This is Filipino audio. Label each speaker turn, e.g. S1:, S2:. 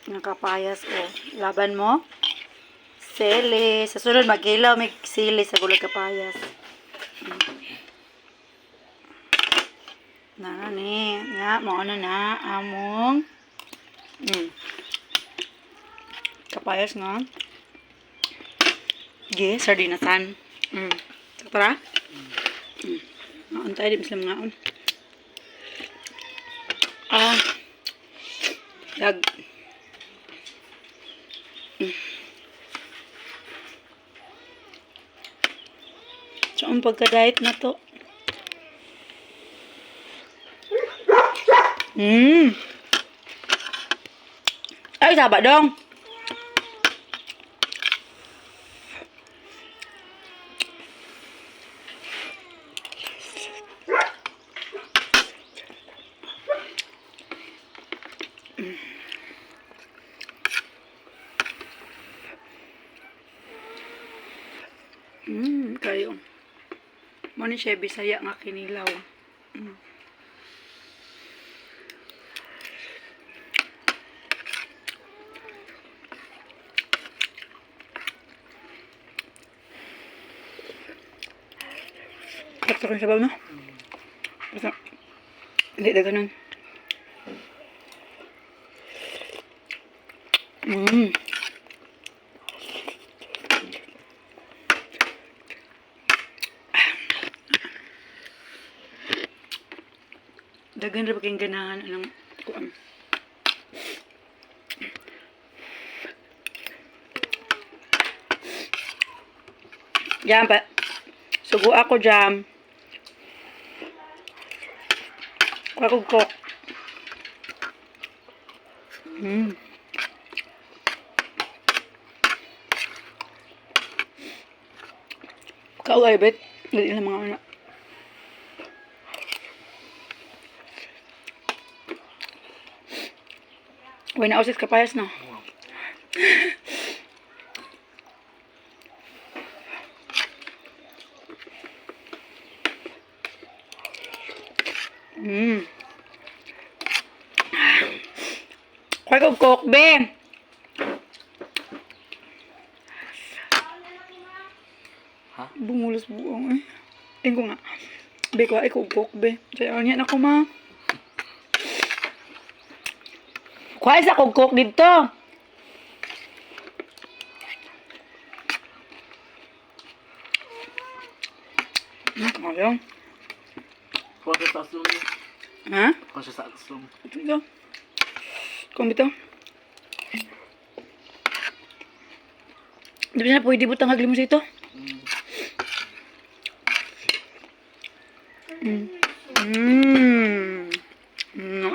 S1: Nakapayas ko. Laban mo? Sili. Sa sunod, mag-ilaw may sili sa gulay kapayas. Na ni. Nga, mo ano na. Among. Kapayas nga. Ge, sardinasan. Tara? Antay di mislam nga. Dag. So, ang pagka-diet na to. Ay, saba dong. Kayo. Mo ni siya Bisaya nga kinilaw. Sakto kang sabaw, no? Basta, hindi na ganun. Dagan rin paging ganahan ng kuan. Jam pa. Sugo ako jam. Kakugkok. Kaulay bet. Dali lang mga anak. Uy, nausis kapayas na. Kakugkok, be.
S2: Ha?
S1: Bumulos buong eh. Tingko nga. Be ko ay kugkok, be. Sayo niya na ko, ma. Kuha sa kugkok dito. Ayun.
S2: Kuha sa aslong.
S1: Ha?
S2: Kuha sa aslong.
S1: Ito ito. Kung ito. Di ba na pwede butang haglimos ito? No,